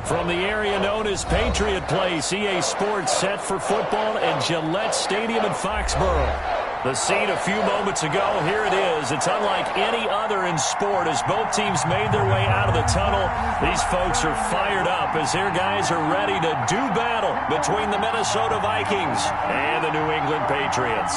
From the area known as Patriot Place, EA Sports set for football at Gillette Stadium in Foxborough. The scene a few moments ago, here it is. It's unlike any other in sport as both teams made their way out of the tunnel. These folks are fired up as their guys are ready to do battle between the Minnesota Vikings and the New England Patriots.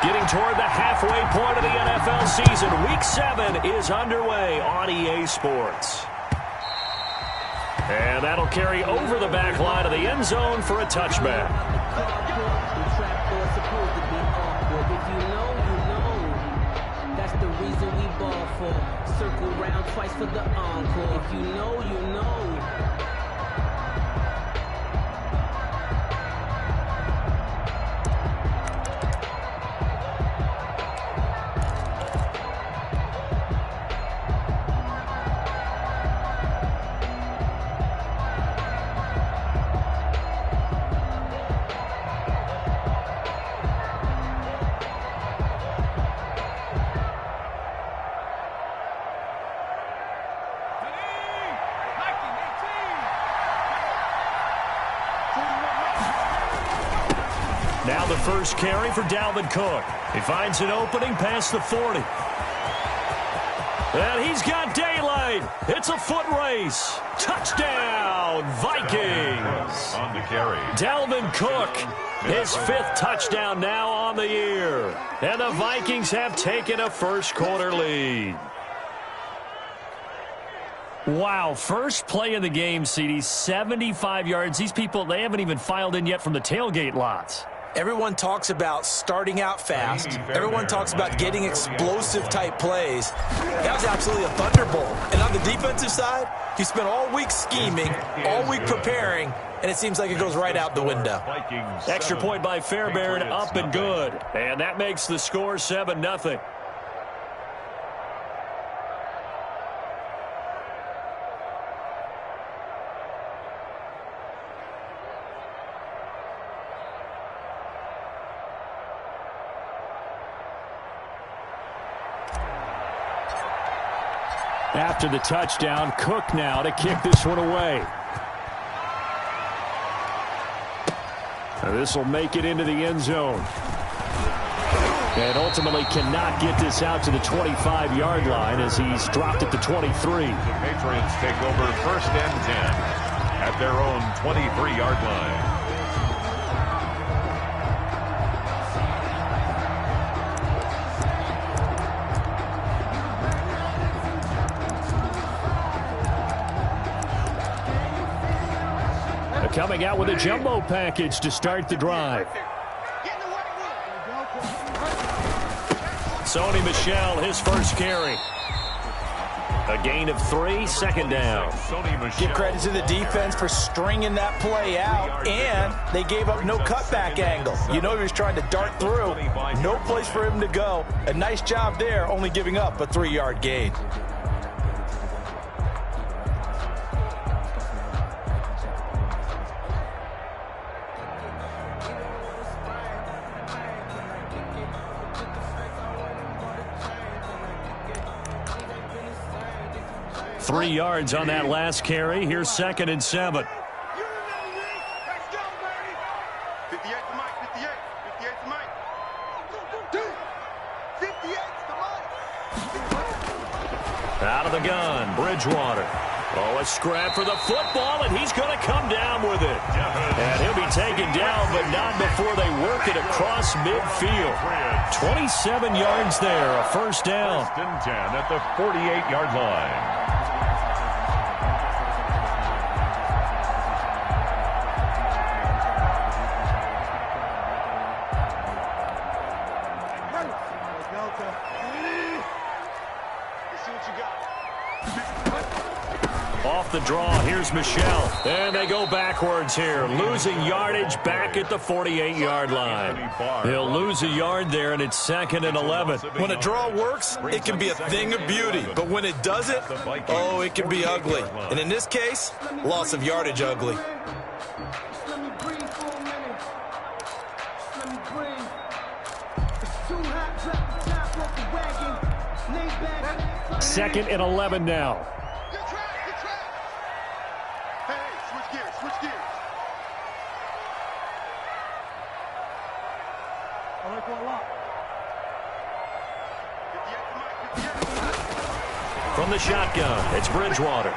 Getting toward the halfway point of the NFL season, Week 7 is underway on EA Sports. And that'll carry over the back line of the end zone for a touchback. That's the reason we ball for. Circle round twice for the encore. If you know, you know. Now the first carry for Dalvin Cook. He finds an opening past the 40. And he's got daylight. It's a foot race. Touchdown, Vikings. On the carry. Dalvin Cook, his 5th touchdown now on the year. And the Vikings have taken a first-quarter lead. Wow, first play of the game, CD, 75 yards. These people, they haven't even filed in yet from the tailgate lots. Everyone talks about starting out fast. Everyone talks about getting explosive-type plays. That was absolutely a thunderbolt. And on the defensive side, he spent all week scheming, all week preparing, and it seems like it goes right out the window. Extra point by Fairbairn, up and good. And that makes the score 7-0. After the touchdown, Cook now to kick this one away. This will make it into the end zone. And ultimately cannot get this out to the 25-yard line as he's dropped at the 23. The Patriots take over 1st and 10 at their own 23-yard line. Coming out with a jumbo package to start the drive. Sony Michel, his first carry. A gain of 3, 2nd down. Give credit to the defense for stringing that play out, and they gave up no cutback angle. You know he was trying to dart through. No place for him to go. A nice job there, only giving up a 3-yard gain. Three yards on that last carry. Here's 2nd and 7. Out of the gun, Bridgewater. Oh, a scrap for the football, and he's going to come down with it. And he'll be taken down, but not before they work it across midfield. 27 yards there, a first down. 1st and 10 at the 48-yard line. Off the draw, here's Michel. And they go backwards here, losing yardage back at the 48-yard line. He'll lose a yard there, and it's 2nd and 11. When a draw works, it can be a thing of beauty. But when it doesn't, oh, it can be ugly. And in this case, loss of yardage ugly. Second and 11 now. Switch gears. I like one lock. From the shotgun, it's Bridgewater.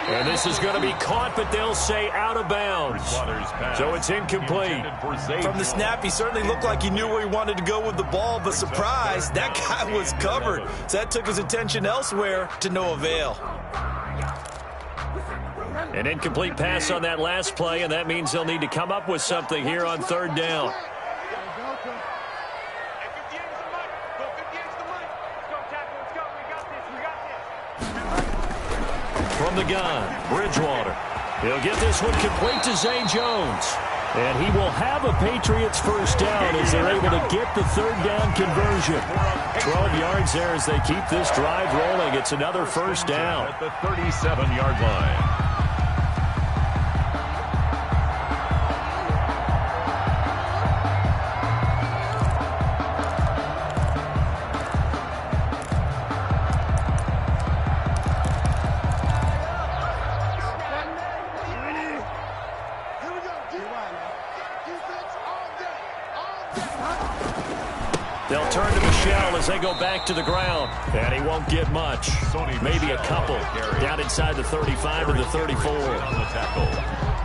And this is going to be caught, but they'll say out of bounds. So it's incomplete. From the snap, he certainly looked like he knew where he wanted to go with the ball, but surprise, that guy was covered. So that took his attention elsewhere to no avail. An incomplete pass on that last play, and that means they'll need to come up with something here on 3rd down. From the gun, Bridgewater. He'll get this one complete to Zay Jones. And he will have a Patriots first down as they're able to get the 3rd down conversion. 12 yards there as they keep this drive rolling. It's another first down. At the 37-yard line. They'll turn to Michel as they go back to the ground. And he won't get much. Maybe a couple. Down inside the 35 or the 34.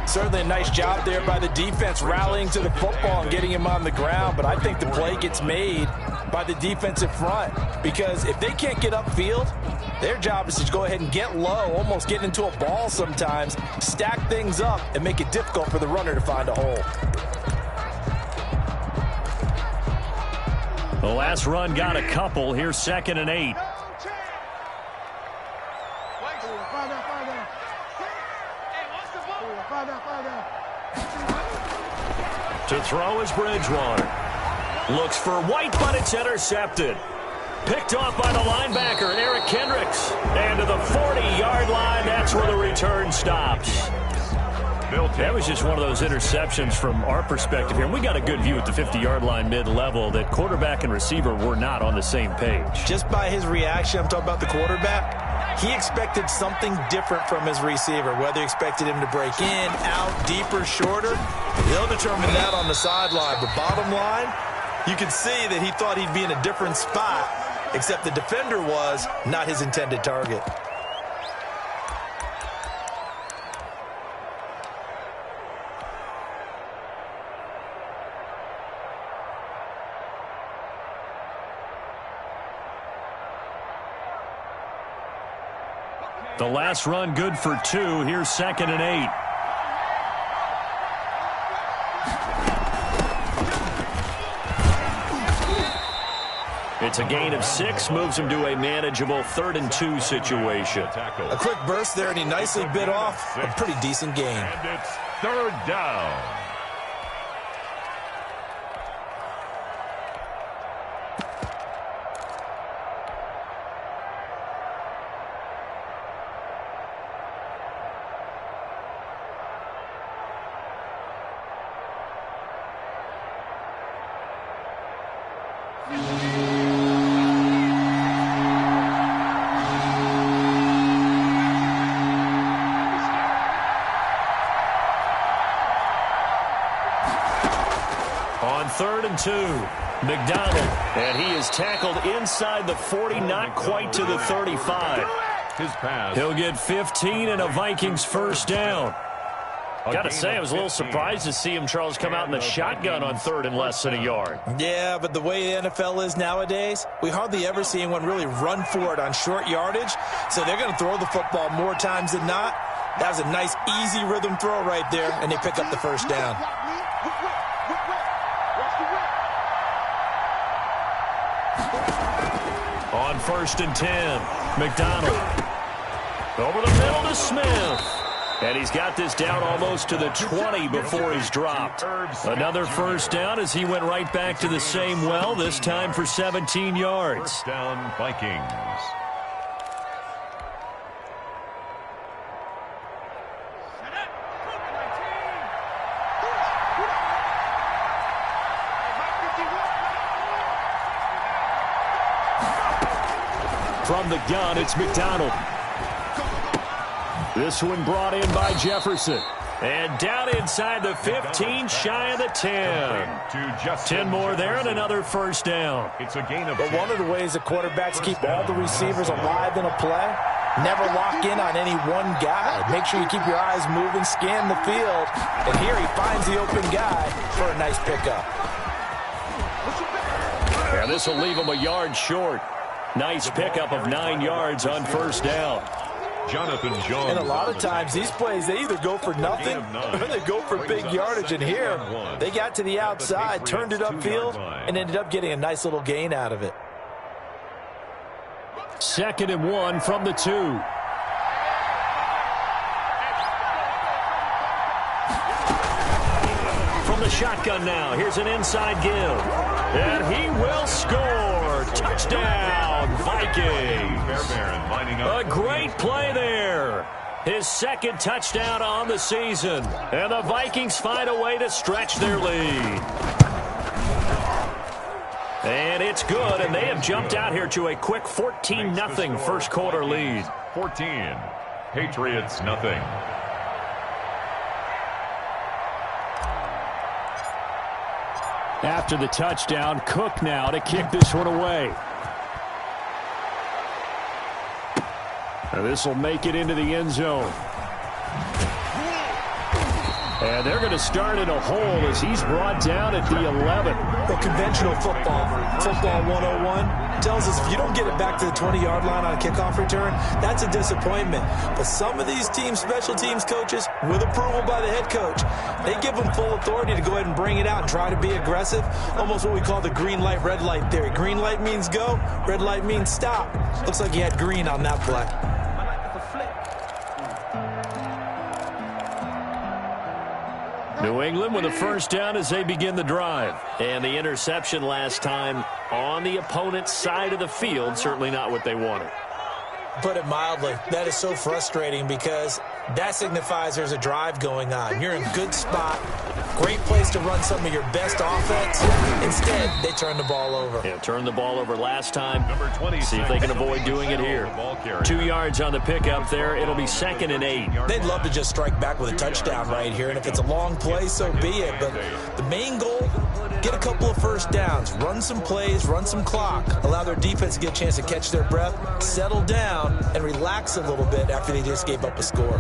Certainly a nice job there by the defense rallying to the football and getting him on the ground. But I think the play gets made by the defensive front. Because if they can't get upfield, their job is to go ahead and get low, almost get into a ball sometimes, stack things up, and make it difficult for the runner to find a hole. The last run got a couple. Here's 2nd and 8. To throw is Bridgewater. Looks for White, but it's intercepted. Picked off by the linebacker, Eric Kendricks. And to the 40-yard line, that's where the return stops. That was just one of those interceptions from our perspective here. And we got a good view at the 50-yard line mid-level that quarterback and receiver were not on the same page. Just by his reaction, I'm talking about the quarterback, he expected something different from his receiver, whether he expected him to break in, out, deeper, shorter. They'll determine that on the sideline. But bottom line, you can see that he thought he'd be in a different spot, except the defender was not his intended target. The last run good for 2. Here's 2nd and 8. It's a gain of 6, moves him to a manageable 3rd and 2 situation. A quick burst there, and he nicely bit off a pretty decent gain. And it's 3rd down. On 3rd and 2, McDonald, and he is tackled inside the 40, not quite to the 35. His pass. He'll get 15 and a Vikings first down. Got to say, I was a little surprised to see him, Charles, come out in the shotgun on 3rd and less than a yard. Yeah, but the way the NFL is nowadays, we hardly ever see anyone really run for it on short yardage. So they're going to throw the football more times than not. That was a nice, easy rhythm throw right there, and they pick up the first down. On 1st and 10, McDonald. Over the middle to Smith. And he's got this down almost to the 20 before he's dropped. Another first down as he went right back to the same well, this time for 17 yards. First down, Vikings. From the gun, it's McDonald. This one brought in by Jefferson. And down inside the 15, shy of the 10. 10 more there and another first down. It's a gain of 10. But one of the ways the quarterbacks keep all the receivers alive in a play, never lock in on any one guy. Make sure you keep your eyes moving, scan the field. And here he finds the open guy for a nice pickup. Yeah, this will leave him a yard short. Nice pickup of 9 yards on first down. Jonathan Jones. And a lot of times these plays, they either go for nothing or they go for big yardage. And here, they got to the outside, turned it upfield, and ended up getting a nice little gain out of it. 2nd and 1 from the 2. From the shotgun now, here's an inside give. And he will score. Touchdown, Vikings. A great play there. His 2nd touchdown on the season. And the Vikings find a way to stretch their lead. And it's good, and they have jumped out here to a quick 14-0 first quarter lead. 14. Patriots, nothing. After the touchdown, Cook now to kick this one away. This will make it into the end zone. And they're going to start in a hole as he's brought down at the 11. Well, conventional football 101, tells us if you don't get it back to the 20-yard line on a kickoff return, that's a disappointment. But some of these team special teams coaches, with approval by the head coach, they give them full authority to go ahead and bring it out and try to be aggressive. Almost what we call the green light, red light theory. Green light means go, red light means stop. Looks like he had green on that play. New England with a first down as they begin the drive. And the interception last time on the opponent's side of the field, certainly not what they wanted. Put it mildly, that is so frustrating because that signifies there's a drive going on. You're in a good spot, great place to run some of your best offense. Instead, they turn the ball over. Yeah, turned the ball over last time. Number 20, see if they can avoid doing it here. 2 yards on the pickup there. It'll be 2nd and 8. They'd love to just strike back with a touchdown right here, and if it's a long play, so be it. But the main goal, get a couple of first downs, run some plays, run some clock, allow their defense to get a chance to catch their breath, settle down, and relax a little bit after they just gave up a score.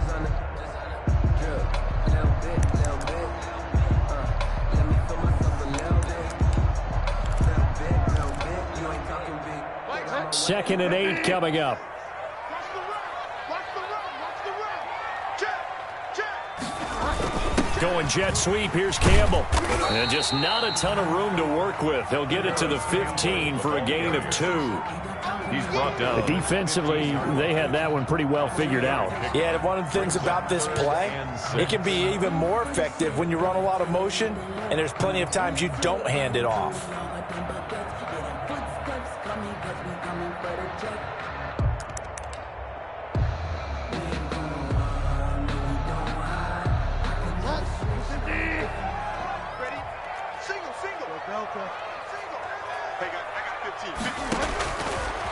Second and 8 coming up. Going jet sweep. Here's Campbell. And just not a ton of room to work with. He'll get it to the 15 for a gain of 2. He's brought down. Defensively, they had that one pretty well figured out. Yeah, one of the things about this play, it can be even more effective when you run a lot of motion, and there's plenty of times you don't hand it off.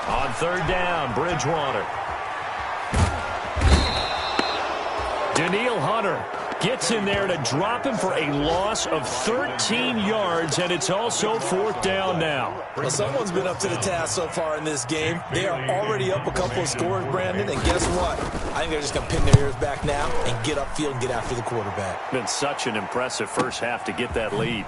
On 3rd down, Bridgewater. Daniil Hunter gets in there to drop him for a loss of 13 yards, and it's also 4th down now. Well, someone's been up to the task so far in this game. They are already up a couple of scores, Brandon, and guess what? I think they're just going to pin their ears back now and get upfield and get after the quarterback. Been such an impressive first half to get that lead.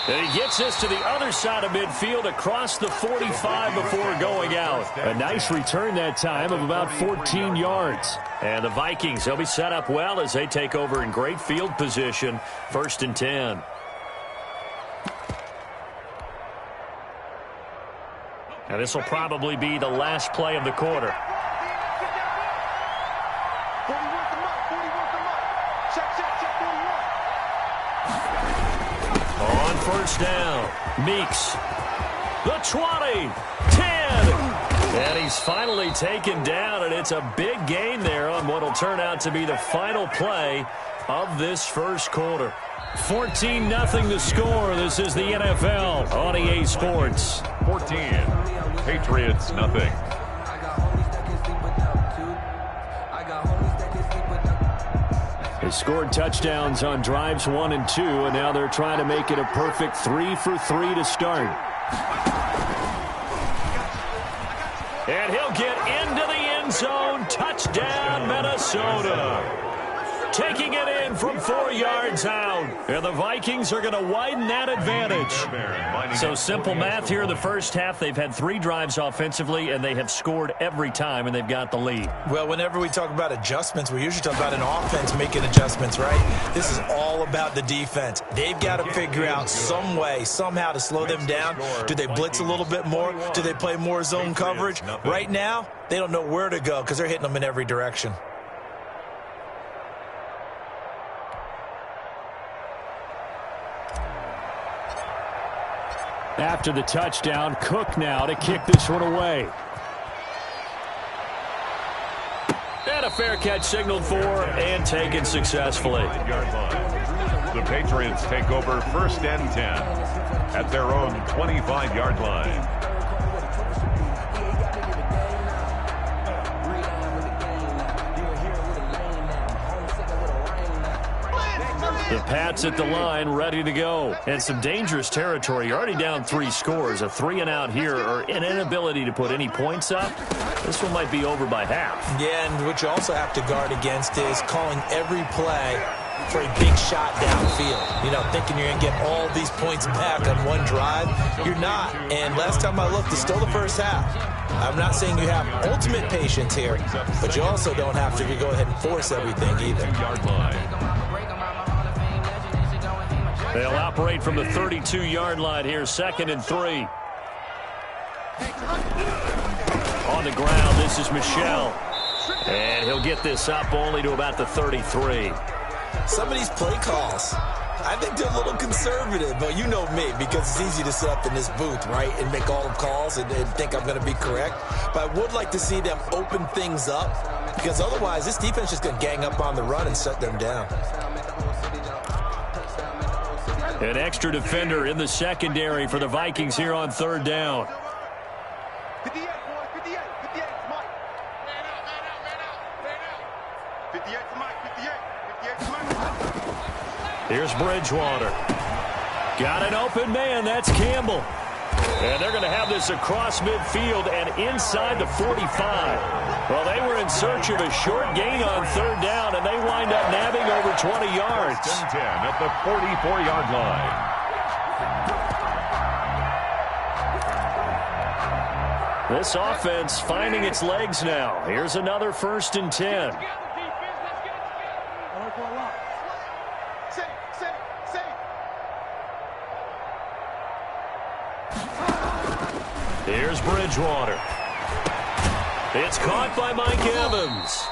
And he gets this to the other side of midfield across the 45 before going out. A nice return that time of about 14 yards. And the Vikings, they'll be set up well as they take over in great field position. 1st and 10. And this will probably be the last play of the quarter. 41 to Mike. 41 to Mike. Check 41. On first down, Meeks. The 20, 10. And he's finally taken down, and it's a big gain there on what will turn out to be the final play of this first quarter. 14-0 the score. This is the NFL on EA Sports. 14. Patriots, nothing. They scored touchdowns on drives 1 and 2, and now they're trying to make it a perfect 3 for 3 to start. And he'll get into the end zone. Touchdown, Minnesota. Taking it in from 4 yards out. And the Vikings are going to widen that advantage. So simple math here in the first half. They've had 3 drives offensively, and they have scored every time, and they've got the lead. Well, whenever we talk about adjustments, we usually talk about an offense making adjustments, right? This is all about the defense. They've got to figure out some way, somehow to slow them down. Do they blitz a little bit more? Do they play more zone coverage? Right now, they don't know where to go because they're hitting them in every direction. After the touchdown, Cook now to kick this one away. And a fair catch signaled for and taken successfully. The Patriots take over first and 10 at their own 25-yard line. The Pats at the line, ready to go. And some dangerous territory. You're already down 3 scores. A 3 and out here, or an inability to put any points up. This one might be over by half. Yeah, and what you also have to guard against is calling every play for a big shot downfield. You know, thinking you're going to get all these points back on one drive. You're not. And last time I looked, it's still the first half. I'm not saying you have ultimate patience here, but you also don't have to go ahead and force everything either. They'll operate from the 32-yard line here, 2nd and 3. On the ground, this is Michel. And he'll get this up only to about the 33. Some of these play calls, I think they're a little conservative, but you know me, because it's easy to sit up in this booth, right, and make all the calls and think I'm going to be correct. But I would like to see them open things up, because otherwise this defense is going to gang up on the run and shut them down. An extra defender in the secondary for the Vikings here on 3rd down. 58, boy, 58, 58, Mike. Man out, man out, man out, man out. 58 to Mike, 58, 58 to Mike. Here's Bridgewater. Got an open man, that's Campbell. And they're going to have this across midfield and inside the 45. Well, they were in search of a short gain on 3rd down, and they wind up nabbing over 20 yards. 10 at the 44-yard line. This offense finding its legs now. Here's another 1st and 10. Here's Bridgewater. It's caught by Mike Evans.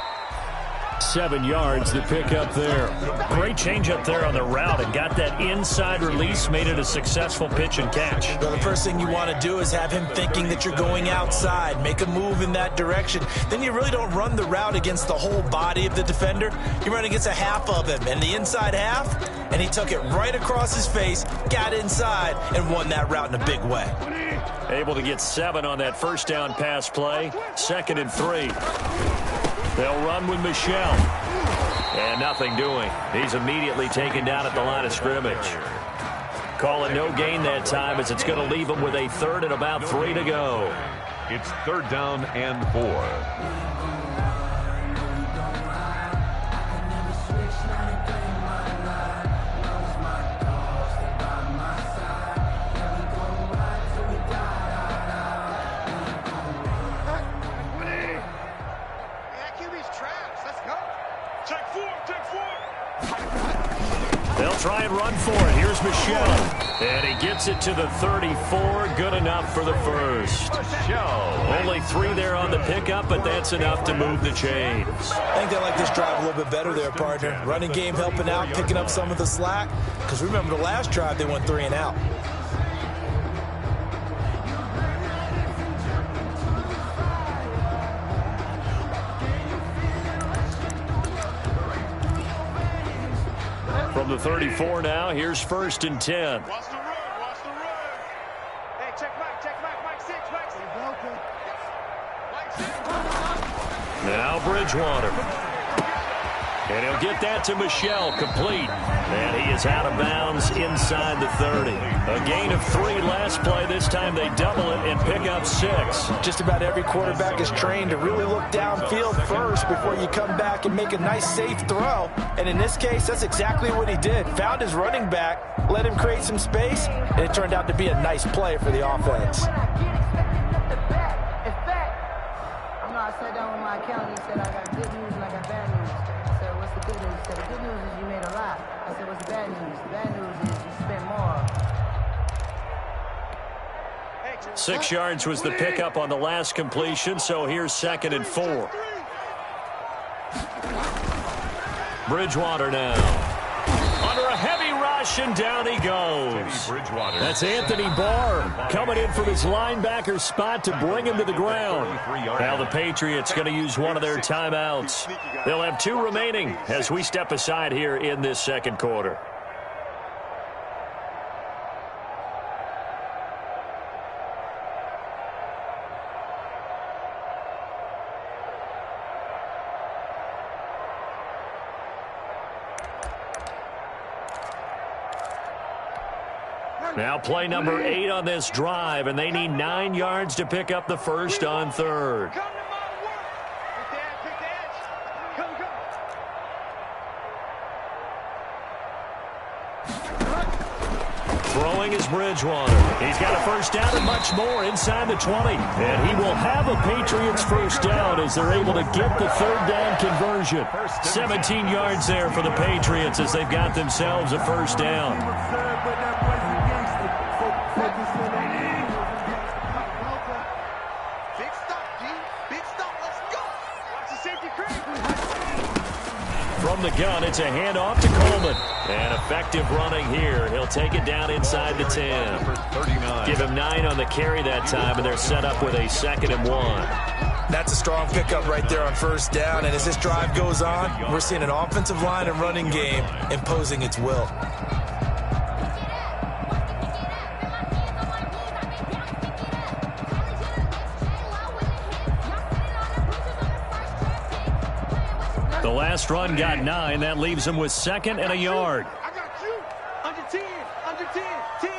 7 yards to pick up there. Great change up there on the route and got that inside release, made it a successful pitch and catch. Well, the first thing you want to do is have him thinking that you're going outside, make a move in that direction. Then you really don't run the route against the whole body of the defender. You run against a half of him, and the inside half, and he took it right across his face, got inside, and won that route in a big way. Able to get 7 on that first down pass play. 2nd and 3. They'll run with Michel. And nothing doing. He's immediately taken down at the line of scrimmage. Call it no gain that time, as it's going to leave him with a 3rd and about 3 to go. It's 3rd down and 4. They'll try and run for it. Here's Michel. And he gets it to the 34. Good enough for the first. Only 3 there on the pickup, but that's enough to move the chains. I think they like this drive a little bit better there, partner. Running game helping out, picking up some of the slack. Because remember, the last drive, they went 3 and out. From the 34 now, here's 1st and 10. Watch the run, watch the run. Hey, check Mike 6, Mike 6. Now Bridgewater. And he'll get that to Michel, complete. And he is out of bounds inside the 30. A gain of 3 last play. This time they double it and pick up 6. Just about every quarterback is trained to really look downfield first before you come back and make a nice, safe throw. And in this case, that's exactly what he did. Found his running back, let him create some space, and it turned out to be a nice play for the offense. I sat down with my accountant. He said, I got good news and I got bad news. I said, what's the good news? He said, the good news is you made a lot. I said, what's the bad news? The bad news is you spent more. 6 yards was the pickup on the last completion, so here's 2nd and 4. Bridgewater now. Under a heavy rush, and down he goes. That's Anthony Barr coming in from his linebacker spot to bring him to the ground. Now the Patriots going to use one of their timeouts. They'll have 2 remaining as we step aside here in this 2nd quarter. Now play number 8 on this drive, and they need 9 yards to pick up the first on 3rd. Come to my work. Pick the edge. Come. Throwing is Bridgewater. He's got a first down and much more inside the 20. And he will have a Patriots first down as they're able to get the 3rd down conversion. 17 yards there for the Patriots as they've got themselves a first down. From the gun, it's a handoff to Coleman. And effective running here. He'll take it down inside the 10. Give him 9 on the carry that time, and they're set up with a 2nd and 1. That's a strong pickup right there on first down. And as this drive goes on, we're seeing an offensive line and running game imposing its will. The last run got 9. That leaves him with 2nd and a yard. I got you. Under 10. Under 10. 10.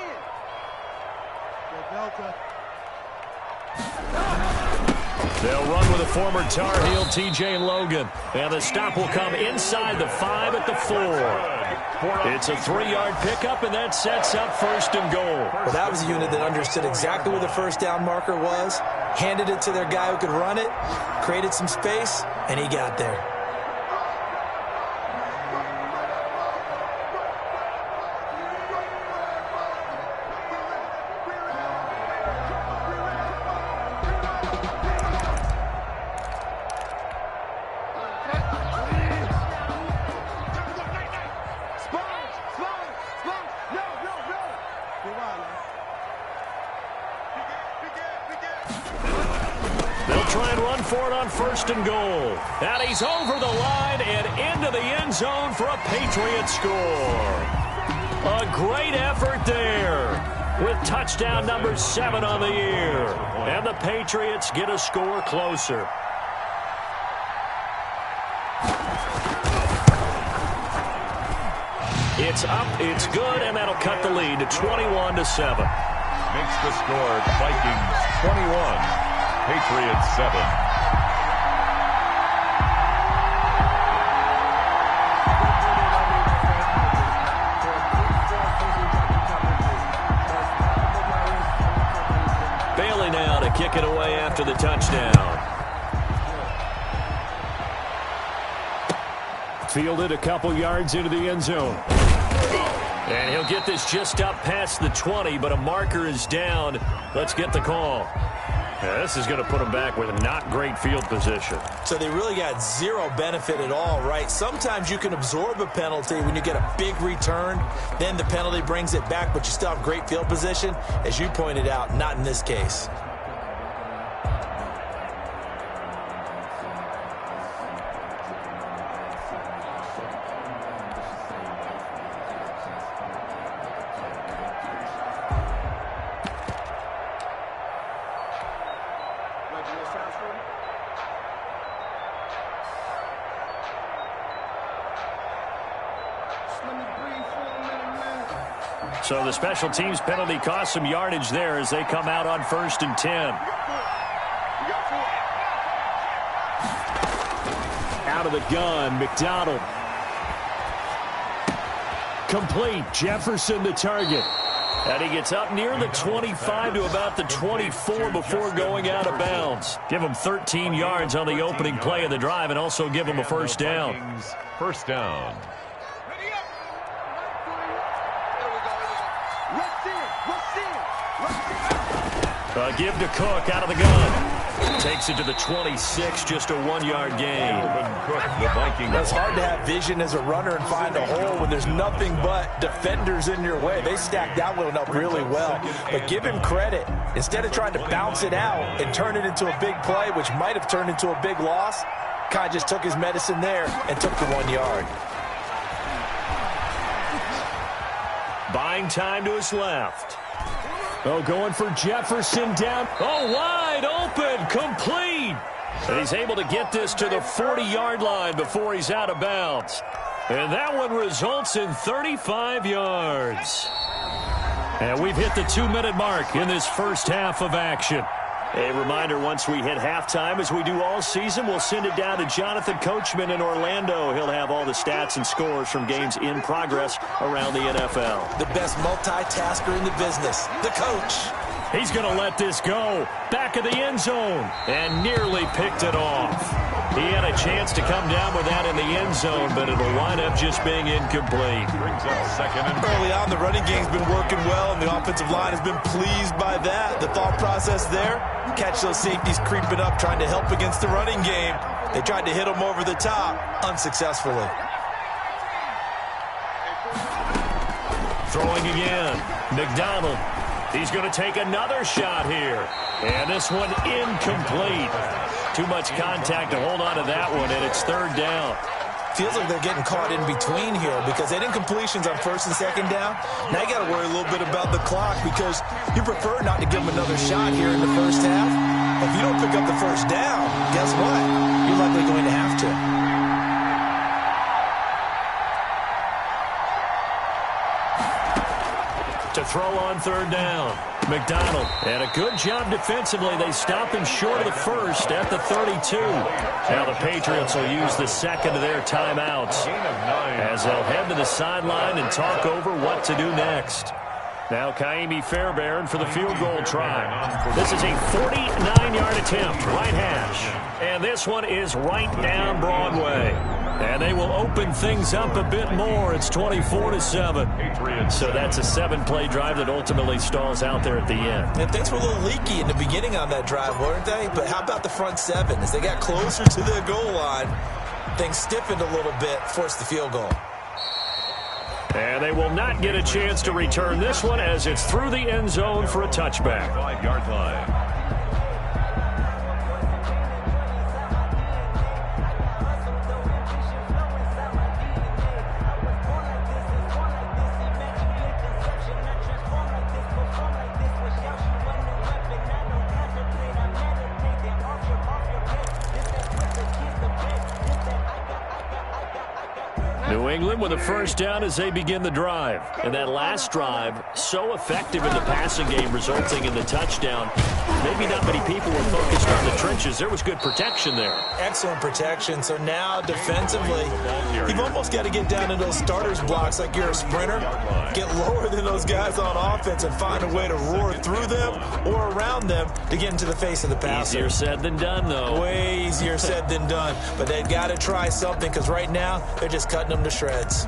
They'll run with a former Tar Heel, T.J. Logan. And the stop will come inside the 5 at the 4. It's a 3-yard pickup, and that sets up 1st and goal. Well, that was a unit that understood exactly where the first down marker was, handed it to their guy who could run it, created some space, and he got there. Try and run for it on 1st and goal. And he's over the line and into the end zone for a Patriot score. A great effort there with touchdown number 7 on the year. And the Patriots get a score closer. It's up, it's good, and that'll cut the lead to 21-7. Makes the score Vikings 21. Patriots 7. Bailey now to kick it away after the touchdown. Fielded a couple yards into the end zone. And he'll get this just up past the 20, but a marker is down. Let's get the call. Yeah, this is going to put them back with not great field position. So they really got zero benefit at all, right? Sometimes you can absorb a penalty when you get a big return. Then the penalty brings it back, but you still have great field position. As you pointed out, not in this case. So the special teams penalty cost some yardage there as they come out on 1st and 10. Out of the gun, McDonald. Complete. Jefferson the target. And he gets up near the 25 to about the 24 before going out of bounds. Give him 13 yards on the opening play of the drive and also give him a first down. First down. Give to Cook out of the gun. Takes it to the 26, just a 1-yard gain. It's hard to have vision as a runner and find a hole when there's nothing but defenders in your way. They stacked that one up really well. But give him credit. Instead of trying to bounce it out and turn it into a big play, which might have turned into a big loss, kind of just took his medicine there and took the 1 yard. Buying time to his left. Oh, going for Jefferson down. Oh, wide open, complete. And he's able to get this to the 40-yard line before he's out of bounds. And that one results in 35 yards. And we've hit the 2-minute mark in this first half of action. A reminder, once we hit halftime, as we do all season, we'll send it down to Jonathan Coachman in Orlando. He'll have all the stats and scores from games in progress around the NFL. The best multitasker in the business, the coach. He's going to let this go. Back of the end zone. And nearly picked it off. He had a chance to come down with that in the end zone, but it'll wind up just being incomplete. Brings up second and early on, the running game's been working well, and the offensive line has been pleased by that. The thought process there, catch those safeties creeping up, trying to help against the running game. They tried to hit them over the top, unsuccessfully. Throwing again. McDonald. He's going to take another shot here. And this one incomplete. Too much contact to hold on to that one, and it's 3rd down. Feels like they're getting caught in between here because they did incompletions on 1st and 2nd down. Now you got to worry a little bit about the clock because you prefer not to give them another shot here in the first half. If you don't pick up the first down, guess what? You're likely going to have to. To throw on 3rd down. McDonald. And a good job defensively. They stop him short of the first at the 32. Now the Patriots will use the second of their timeouts as they'll head to the sideline and talk over what to do next. Now Kaimi Fairbairn for the field goal try. This is a 49-yard attempt, right hash. And this one is right down Broadway. And they will open things up a bit more. It's 24-7. So that's a 7-play drive that ultimately stalls out there at the end. And things were a little leaky in the beginning on that drive, weren't they? But how about the front 7? As they got closer to the goal line, things stiffened a little bit, forced the field goal. And they will not get a chance to return this one as it's through the end zone for a touchback. 5-yard line. New England with a first down as they begin the drive. And that last drive, so effective in the passing game, resulting in the touchdown. Maybe not many people were focused on the trenches. There was good protection there. Excellent protection. So now defensively, you've almost got to get down in those starters blocks like you're a sprinter. Get lower than those guys on offense and find a way to roar through them or around them to get into the face of the passer. Easier said than done, though. Way easier said than done. But they've got to try something because right now they're just cutting them to shreds.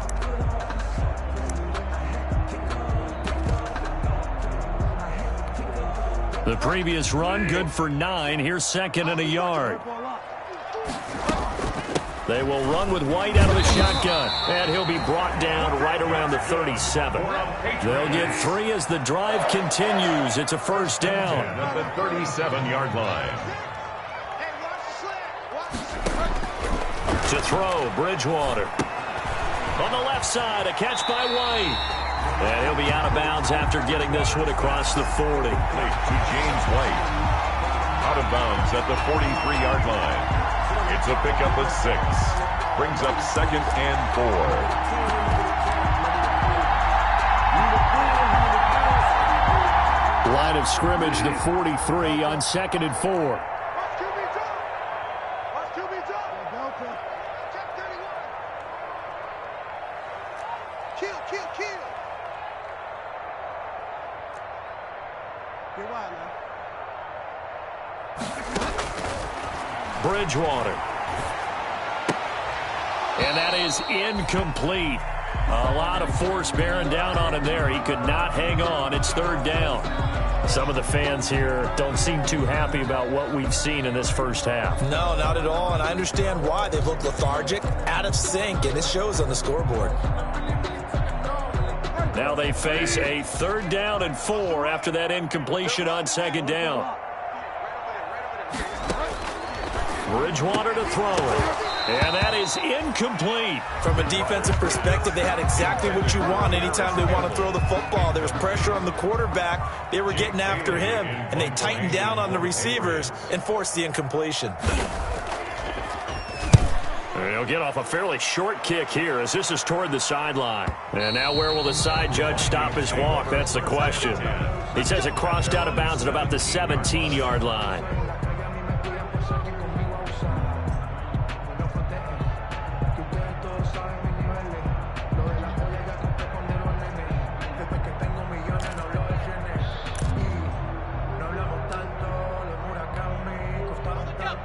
The previous run, good for 9. Here's second and a yard. They will run with White out of the shotgun, and he'll be brought down right around the 37. They'll get 3 as the drive continues. It's a first down. At the 37-yard line. To throw, Bridgewater. On the left side, a catch by White. And he'll be out of bounds after getting this one across the 40. To James White. Out of bounds at the 43-yard line. It's a pickup of 6. Brings up second and 4. Line of scrimmage, the 43 on second and 4. Bridgewater. And that is incomplete. A lot of force bearing down on him there. He could not hang on. It's third down. Some of the fans here don't seem too happy about what we've seen in this first half. No, not at all, and I understand why. They've looked lethargic, out of sync, and it shows on the scoreboard. Now they face a third down and 4 after that incompletion on second down. Bridgewater to throw it. And that is incomplete. From a defensive perspective, they had exactly what you want anytime they want to throw the football. There was pressure on the quarterback. They were getting after him, and they tightened down on the receivers and forced the incompletion. He'll get off a fairly short kick here as this is toward the sideline. And now where will the side judge stop his walk? That's the question. He says it crossed out of bounds at about the 17-yard line.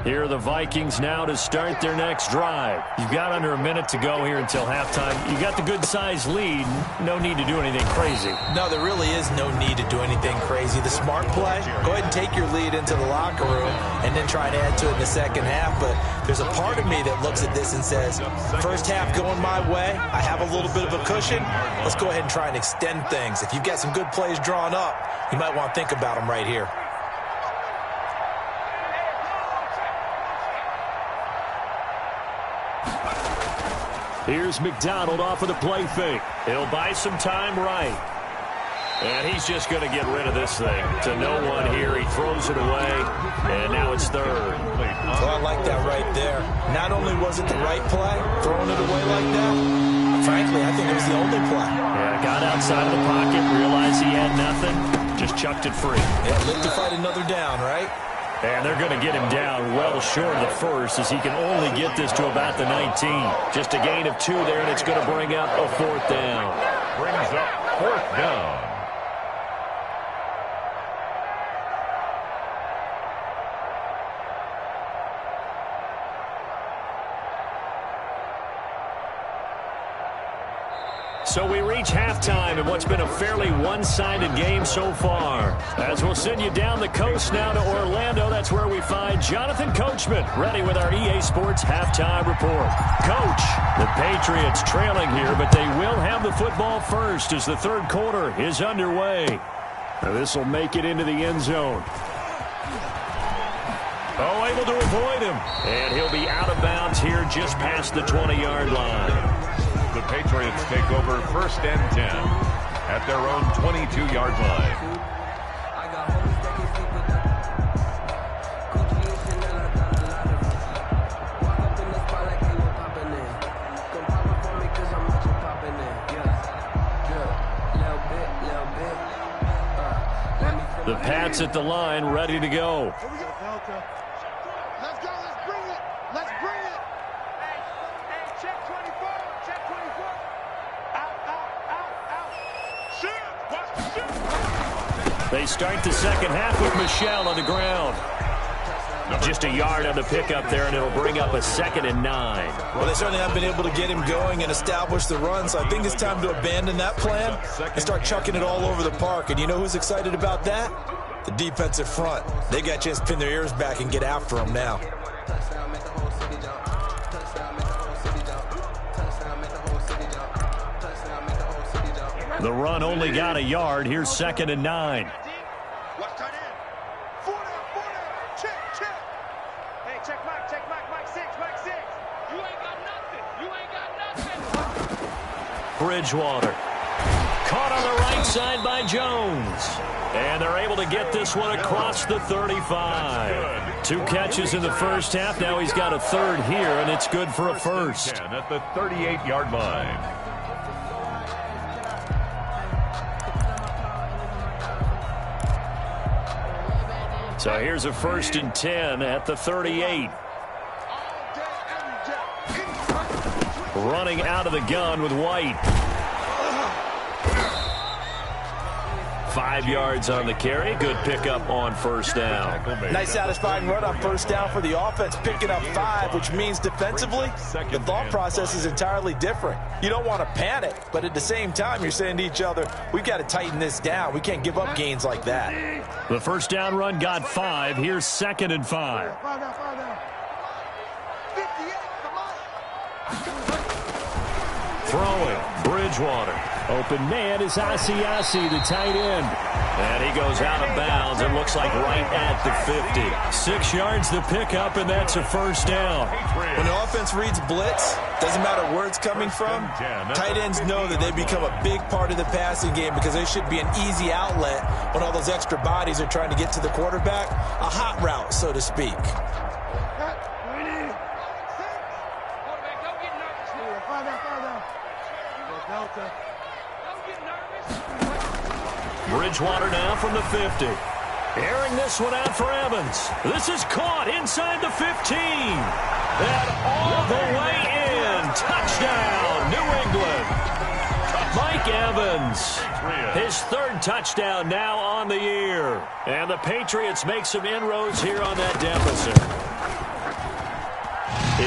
Here are the Vikings now to start their next drive. You've got under a minute to go here until halftime. You got the good-sized lead. No need to do anything crazy. No, there really is no need to do anything crazy. The smart play, go ahead and take your lead into the locker room and then try to add to it in the second half. But there's a part of me that looks at this and says, first half going my way, I have a little bit of a cushion. Let's go ahead and try and extend things. If you've got some good plays drawn up, you might want to think about them right here. Here's McDonald off of the play fake. He'll buy some time right. And he's just going to get rid of this thing. To no one here. He throws it away. And now it's third. So I like that right there. Not only was it the right play, throwing it away like that, frankly, I think it was the only play. Yeah, got outside of the pocket, realized he had nothing, just chucked it free. Yeah, live to fight another down, right? And they're going to get him down well short of the first as he can only get this to about the 19. Just a gain of 2 there, and it's going to bring up a fourth down. Brings up fourth down. So we reach halftime in what's been a fairly one-sided game so far. As we'll send you down the coast now to Orlando, that's where we find Jonathan Coachman, ready with our EA Sports Halftime Report. Coach, the Patriots trailing here, but they will have the football first as the third quarter is underway. Now this will make it into the end zone. Oh, able to avoid him. And he'll be out of bounds here just past the 20-yard line. The Patriots take over first and 10 at their own 22-yard line. The Pats at the line, ready to go. Let's go. Let's bring it. Let's bring it. Hey, check 24. Check 24. Out. Shoot. Watch the shoot. They start the second half with Michelle on the ground. Just a yard on the pickup there, and it'll bring up a 2nd and 9. Well, they certainly haven't been able to get him going and establish the run, so I think it's time to abandon that plan and start chucking it all over the park. And you know who's excited about that? The defensive front. They got a chance to pin their ears back and get after him now. The run only got a yard. Here's 2nd and 9. Watch tight end. 4 down. Check. Hey, check Mike 6. You ain't got nothing. Bridgewater. Caught on the right side by Jones. And they're able to get this one across the 35. 2 catches in the first half. Now he's got a 3rd here, and it's good for a 1st. At the 38-yard line. So here's a 1st and 10 at the 38. Running out of the gun with White. 5 yards on the carry. Good pickup on 1st down. Nice satisfying run on 1st down for the offense, picking up 5, which means defensively, the thought process is entirely different. You don't want to panic, but at the same time, you're saying to each other, we've got to tighten this down. We can't give up gains like that. The 1st down run got 5. Here's 2nd and 5. Far down. 58, come on. Throwing. Bridgewater. Open man is Asiasi, the tight end. And he goes out of bounds. It looks like right at the 50. 6 yards the pickup, and that's a 1st down. When the offense reads blitz, doesn't matter where it's coming from, tight ends know that they become a big part of the passing game because they should be an easy outlet when all those extra bodies are trying to get to the quarterback. A hot route, so to speak. Bridgewater now from the 50. Airing this one out for Evans. This is caught inside the 15. And all the way in. Touchdown, New England. Mike Evans. His 3rd touchdown now on the year. And the Patriots make some inroads here on that deficit.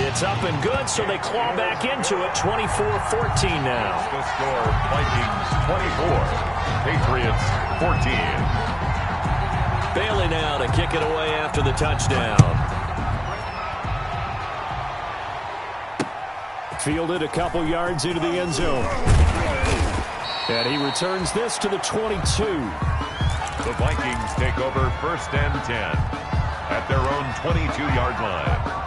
It's up and good, so they claw back into it. 24-14 now. The score, Vikings 24. Patriots 14. Bailey now to kick it away after the touchdown. Fielded a couple yards into the end zone. And he returns this to the 22. The Vikings take over 1st and 10 at their own 22-yard line.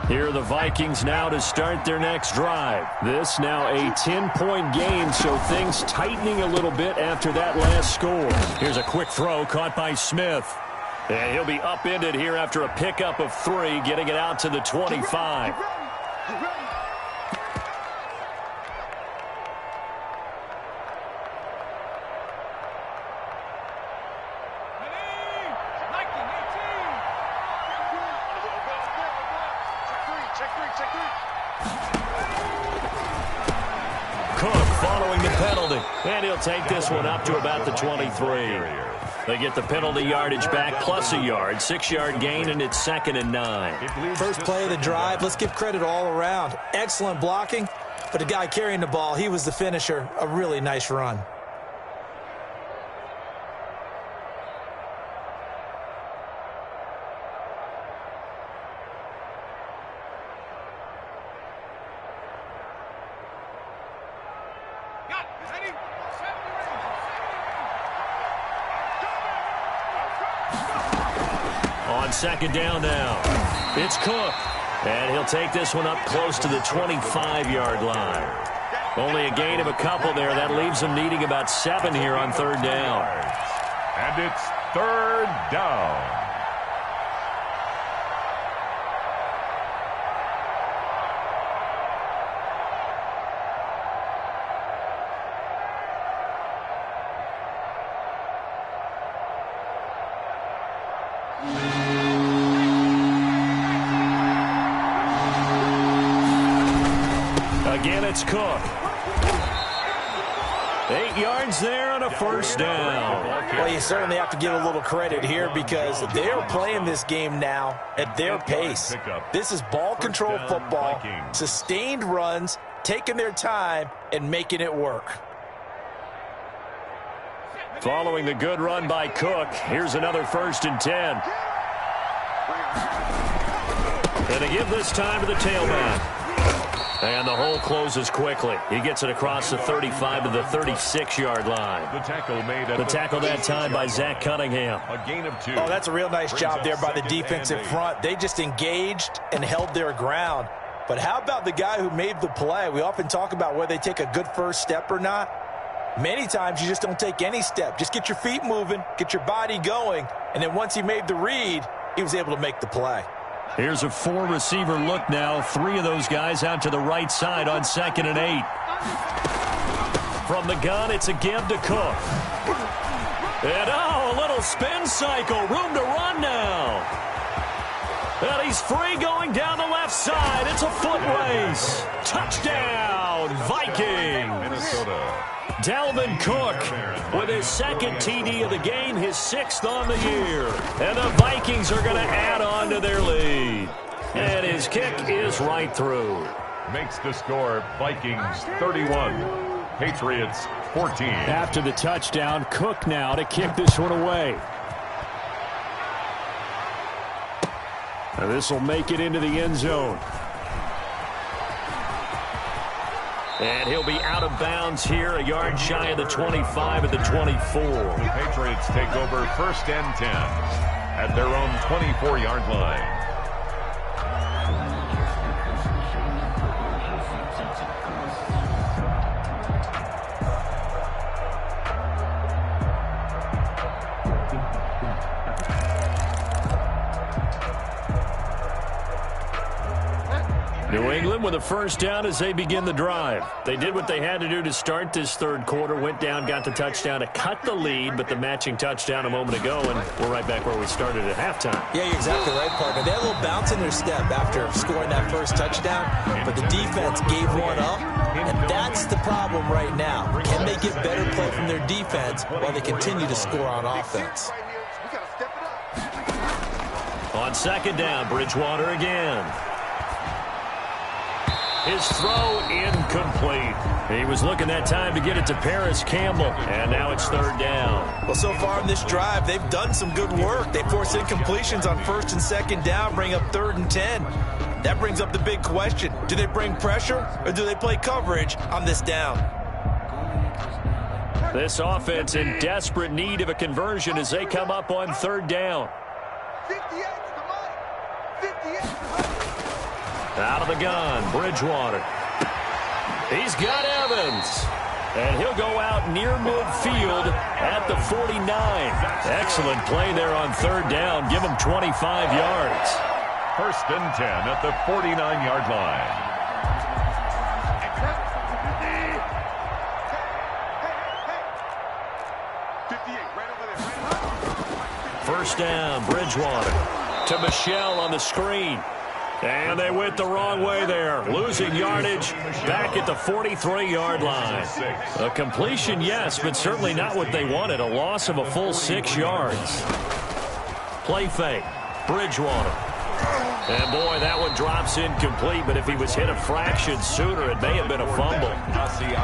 Here are the Vikings now to start their next drive. This now a 10-point game, so things tightening a little bit after that last score. Here's a quick throw caught by Smith. And he'll be upended here after a pickup of 3, getting it out to the 25. Cook following the penalty, and he'll take this one up to about the 23. They get the penalty yardage back plus a yard, 6-yard gain, and it's 2nd and 9. First play of the drive, let's give credit all around. Excellent blocking, but the guy carrying the ball, he was the finisher. A really nice run. On 2nd down now, it's Cook. And he'll take this one up close to the 25-yard line. Only a gain of a couple there. That leaves them needing about 7 here on 3rd down. And it's 3rd down. Again, it's Cook. 8 yards there on a first down. Well, you certainly have to give a little credit here because they're playing this game now at their pace. This is ball control football, sustained runs, taking their time, and making it work. Following the good run by Cook, here's another 1st and 10. And they give this time to the tailback. And the hole closes quickly. He gets it across the 35 to the 36-yard line. The tackle that time by Zach Cunningham. A gain of 2. Oh, that's a real nice job there by the defensive front. They just engaged and held their ground. But how about the guy who made the play? We often talk about whether they take a good first step or not. Many times you just don't take any step. Just get your feet moving, get your body going, and then once he made the read, he was able to make the play. Here's a 4-receiver look now. 3 of those guys out to the right side on 2nd and 8. From the gun, it's a give to Cook. And, a little spin cycle. Room to run now. And he's free going down the left side. It's a foot race. Touchdown, Vikings. Minnesota. Dalvin Cook with his 2nd TD of the game, his 6th on the year. And the Vikings are going to add on to their lead. And his kick is right through. Makes the score Vikings 31, Patriots 14. After the touchdown, Cook now to kick this one away. And this will make it into the end zone. And he'll be out of bounds here, a yard shy of the 25 at the 24. The Patriots take over 1st and 10 at their own 24-yard line. New England with a 1st down as they begin the drive. They did what they had to do to start this 3rd quarter, went down, got the touchdown to cut the lead, but the matching touchdown a moment ago, and we're right back where we started at halftime. Yeah, you're exactly right, partner. They had a little bounce in their step after scoring that first touchdown, but the defense gave one up, and that's the problem right now. Can they get better play from their defense while they continue to score on offense? On 2nd down, Bridgewater again. His throw incomplete. He was looking that time to get it to Paris Campbell, and now it's 3rd down. Well, so far in this drive, they've done some good work. They force incompletions on 1st and 2nd down, bring up 3rd and 10. That brings up the big question. Do they bring pressure, or do they play coverage on this down? This offense in desperate need of a conversion as they come up on 3rd down. 58 to the money. 58 to the money. Out of the gun, Bridgewater. He's got Evans. And he'll go out near midfield at the 49. Excellent play there on 3rd down. Give him 25 yards. 1st and 10 at the 49-yard line. First down, Bridgewater to Michelle on the screen. And they went the wrong way there. Losing yardage back at the 43-yard line. A completion, yes, but certainly not what they wanted. A loss of a full 6 yards. Play fake. Bridgewater. And, boy, that one drops incomplete, but if he was hit a fraction sooner, it may have been a fumble.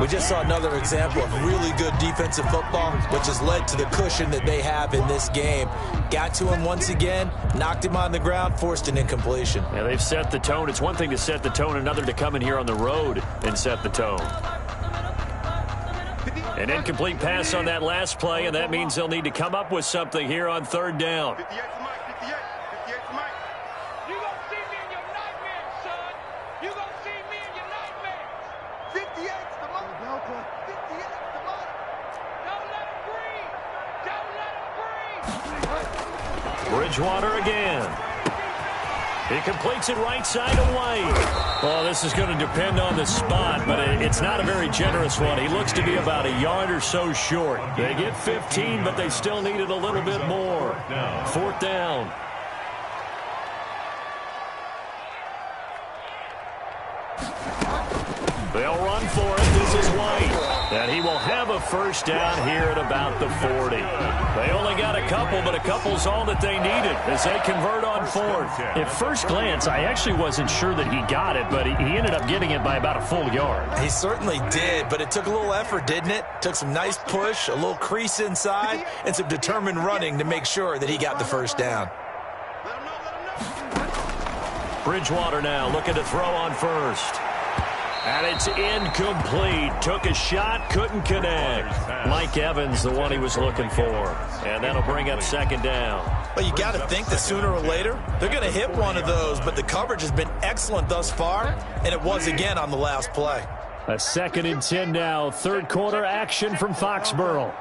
We just saw another example of really good defensive football, which has led to the cushion that they have in this game. Got to him once again, knocked him on the ground, forced an incompletion. Yeah, they've set the tone. It's one thing to set the tone, another to come in here on the road and set the tone. An incomplete pass on that last play, and that means they'll need to come up with something here on 3rd down. 58 to Mike. 58. 58 to Mike. You gonna see me in your nightmares, son. You gonna see me in your nightmares. 58 to the money. 58 to the money. Don't let him breathe. Don't let him breathe. Bridgewater again. He completes it right side to White. Well, this is going to depend on the spot, but it's not a very generous one. He looks to be about a yard or so short. They get 15, but they still needed a little bit more. 4th down. for it. This is White. And he will have a first down here at about the 40. They only got a couple, but a couple's all that they needed as they convert on fourth. At first glance, I actually wasn't sure that he got it, but he ended up getting it by about a full yard. He certainly did, but it took a little effort, didn't it? Took some nice push, a little crease inside, and some determined running to make sure that he got the first down. Bridgewater now looking to throw on first. And it's incomplete. Took a shot, couldn't connect. Mike Evans, the one he was looking for. And that'll bring up second down. But you got to think that sooner or later, they're going to hit one of those, but the coverage has been excellent thus far, and it was again on the last play. A 2nd and 10 now. Third quarter action from Foxborough.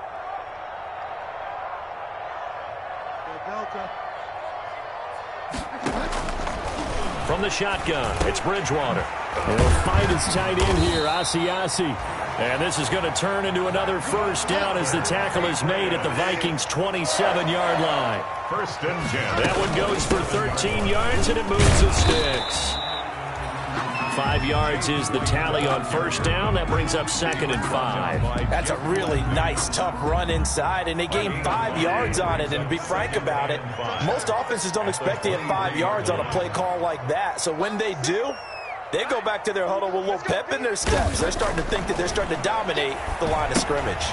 From the shotgun, it's Bridgewater. They'll fight his tight end here, Asiasi. And this is going to turn into another first down as the tackle is made at the Vikings' 27-yard line. 1st and 10. That one goes for 13 yards, and it moves the sticks. 5 yards is the tally on first down. That brings up 2nd and 5. That's a really nice, tough run inside, and they gained 5 yards on it. And to be frank about it, most offenses don't expect to hit 5 yards on a play call like that. So when they do, they go back to their huddle with a little pep in their steps. They're starting to think that they're starting to dominate the line of scrimmage.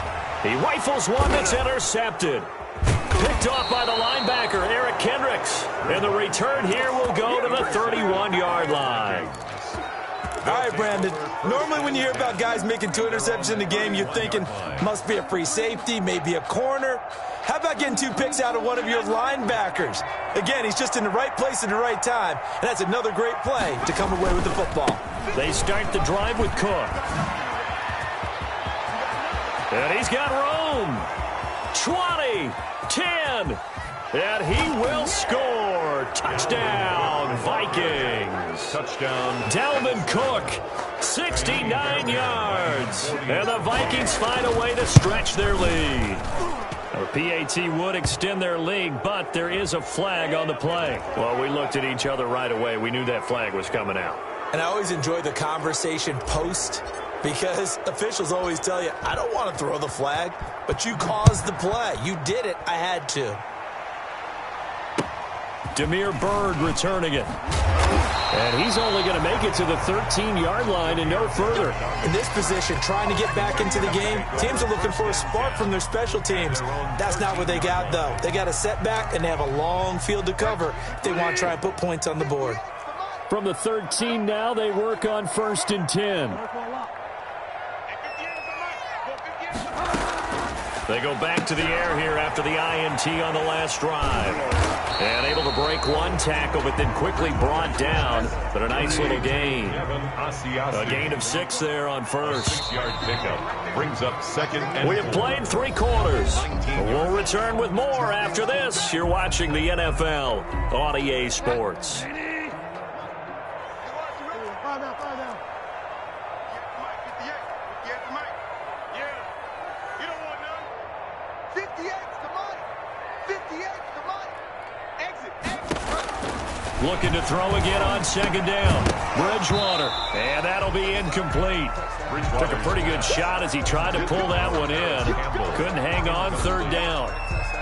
He rifles one that's intercepted. Picked off by the linebacker, Eric Kendricks. And the return here will go to the 31-yard line. All right, Brandon. Normally when you hear about guys making 2 interceptions in the game, you're thinking, must be a free safety, maybe a corner. How about getting 2 picks out of one of your linebackers? Again, he's just in the right place at the right time, and that's another great play to come away with the football. They start the drive with Cook. And he's got room. 20, 10, and he will score. Touchdown, Vikings. Touchdown. Dalvin Cook, 69 yards. And the Vikings find a way to stretch their lead. Our PAT would extend their lead, but there is a flag on the play. Well, we looked at each other right away. We knew that flag was coming out. And I always enjoy the conversation post, because officials always tell you, I don't want to throw the flag, but you caused the play. You did it. I had to. Demir Bird returning it. And he's only going to make it to the 13-yard line and no further. In this position, trying to get back into the game, teams are looking for a spark from their special teams. That's not what they got, though. They got a setback, and they have a long field to cover if they want to try and put points on the board. From the 13 now, they work on 1st and 10. They go back to the air here after the INT on the last drive. And able to break one tackle, but then quickly brought down. But a nice little gain. A gain of 6 there on first. 6-yard pickup brings up 2nd and We have played 3 quarters. We'll return with more after this. You're watching the NFL on EA Sports. Looking to throw again on 2nd down. Bridgewater. And that'll be incomplete. Took a pretty good shot as he tried to pull that one in. Couldn't hang on 3rd down.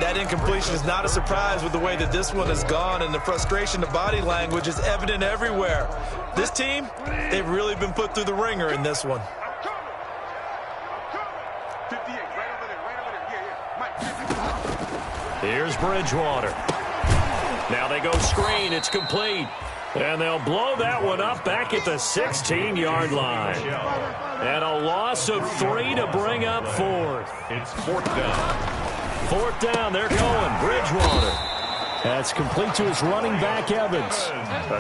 That incompletion is not a surprise with the way that this one has gone, and the frustration of body language is evident everywhere. This team, they've really been put through the ringer in this one. Here's Bridgewater. Now they go screen. It's complete. And they'll blow that one up back at the 16-yard line. And a loss of 3 to bring up 4th. It's 4th down. 4th down. They're going. Bridgewater. That's complete to his running back, Evans.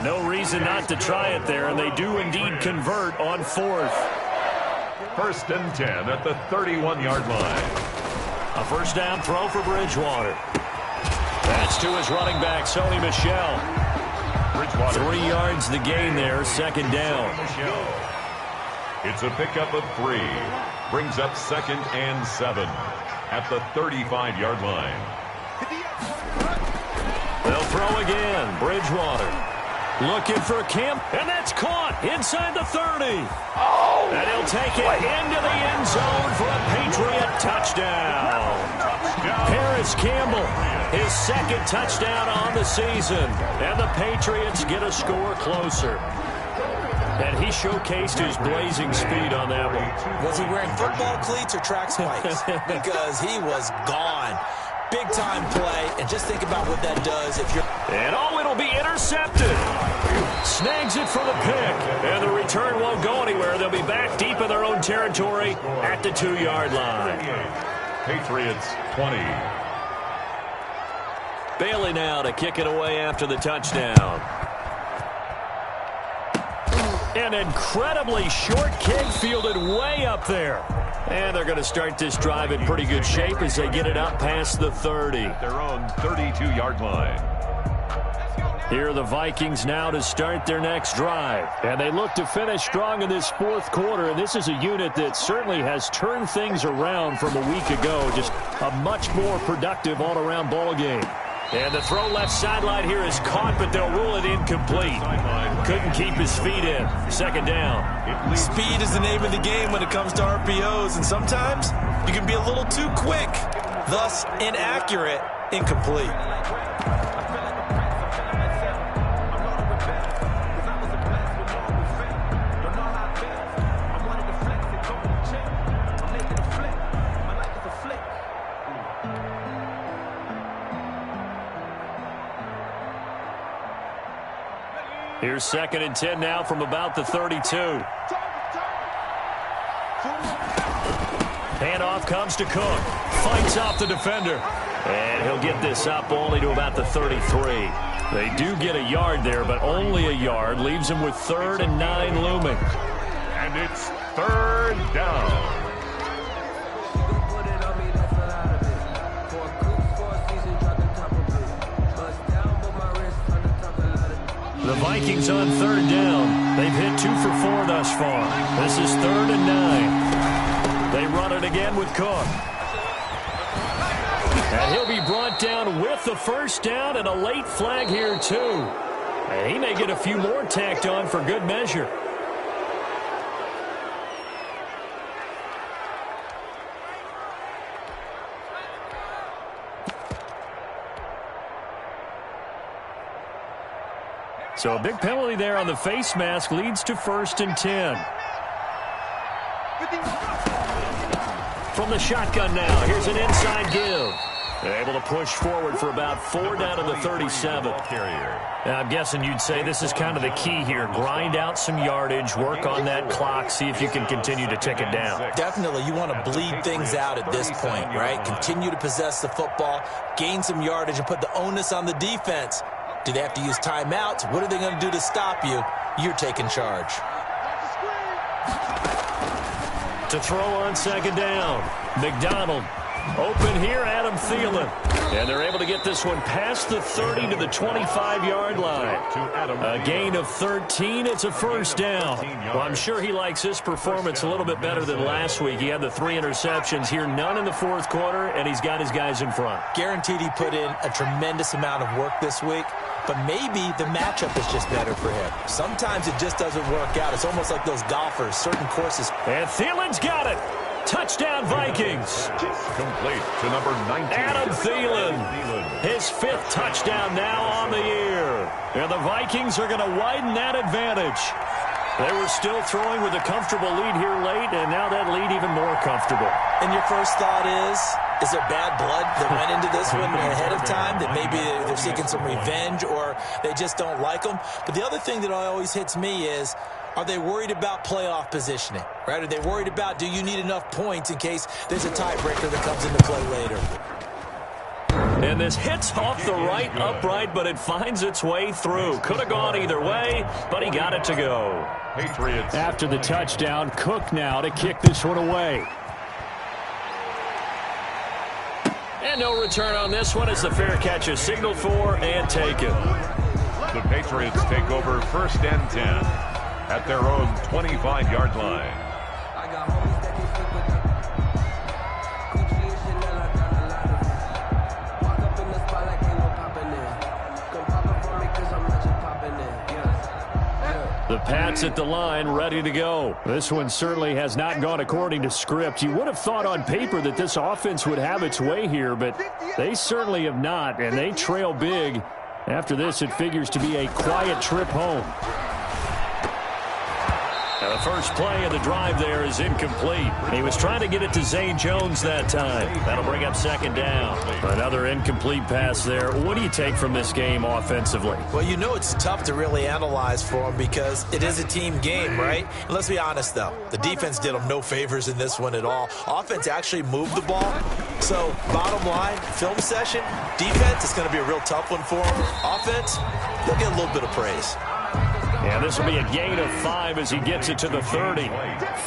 No reason not to try it there, and they do indeed convert on 4th. 1st and 10 at the 31-yard line. A first down throw for Bridgewater. That's to his running back, Sony Michel. 3 yards the gain there, 2nd down. It's a pickup of 3. Brings up 2nd and 7 at the 35-yard line. They'll throw again. Bridgewater. Looking for Kemp, and that's caught inside the 30. And he'll take it into the end zone for a Patriot touchdown. Paris Campbell, his second touchdown on the season. And the Patriots get a score closer. And he showcased his blazing speed on that one. Was he wearing football cleats or track spikes? Because he was gone. Big-time play, and just think about what that does if you're... And it'll be intercepted. Snags it for the pick, and the return won't go anywhere. They'll be back deep in their own territory at the 2-yard line. Patriots 20. Bailey now to kick it away after the touchdown. An incredibly short kick fielded way up there. And they're going to start this drive in pretty good shape as they get it up past the 30. Their own 32-yard line. Here are the Vikings now to start their next drive. And they look to finish strong in this fourth quarter. And this is a unit that certainly has turned things around from a week ago. Just a much more productive all-around ball game. And the throw left sideline here is caught, but they'll rule it incomplete. Couldn't keep his feet in. Second down. Speed is the name of the game when it comes to RPOs, and sometimes you can be a little too quick, thus inaccurate, incomplete. Here's 2nd and 10 now from about the 32. Handoff comes to Cook. Fights off the defender. And he'll get this up only to about the 33. They do get a yard there, but only a yard. Leaves him with 3rd and 9 looming. And it's 3rd down. The Vikings on 3rd down. They've hit 2 for 4 thus far. This is 3rd and 9. They run it again with Cook. And he'll be brought down with the first down and a late flag here too. And he may get a few more tacked on for good measure. So a big penalty there on the face mask leads to 1st and 10. From the shotgun now, here's an inside give. They're able to push forward for about 4 down to the 37. Now, I'm guessing you'd say this is kind of the key here. Grind out some yardage, work on that clock, see if you can continue to tick it down. Definitely, you want to bleed things out at this point, right? Continue to possess the football, gain some yardage, and put the onus on the defense. Do they have to use timeouts? What are they going to do to stop you? You're taking charge. To throw on 2nd down. McDonald open here, Adam Thielen. And they're able to get this one past the 30 to the 25-yard line. A gain of 13. It's a 1st down. Well, I'm sure he likes his performance a little bit better than last week. He had the 3 interceptions here, none in the 4th quarter, and he's got his guys in front. Guaranteed he put in a tremendous amount of work this week, but maybe the matchup is just better for him. Sometimes it just doesn't work out. It's almost like those golfers, certain courses. And Thielen's got it. Touchdown, Vikings. Complete to number 19. Adam Thielen. His 5th touchdown now on the year. And the Vikings are going to widen that advantage. They were still throwing with a comfortable lead here late, and now that lead even more comfortable. And your first thought is there bad blood that went into this one ahead of time, that maybe they're seeking some revenge or they just don't like them? But the other thing that always hits me is, are they worried about playoff positioning, right? Are they worried about, do you need enough points in case there's a tiebreaker that comes into play later? And this hits off the right upright, but it finds its way through. Could have gone either way, but he got it to go. Patriots. After the touchdown, Cook now to kick this one away. And no return on this one as the fair catch is signaled for and taken. The Patriots take over 1st and 10 at their own 25-yard line. I got homies that can sleep with Gucci and Chanel, I got a lot of it. Walk up in the spot like ain't no poppin' in. Come pop it for me cause I'm not just poppin' in. Yeah. The Pats at the line, ready to go. This one certainly has not gone according to script. You would have thought on paper that this offense would have its way here, but they certainly have not, and they trail big. After this, it figures to be a quiet trip home. Now the first play of the drive there is incomplete. He was trying to get it to Zane Jones that time. That'll bring up second down. Another incomplete pass there. What do you take from this game offensively? Well, you know it's tough to really analyze for them because it is a team game, right? And let's be honest, though. The defense did them no favors in this one at all. Offense actually moved the ball. So, bottom line, film session, defense is going to be a real tough one for them. Offense, they'll get a little bit of praise. Yeah, this will be a gain of 5 as he gets it to the 30.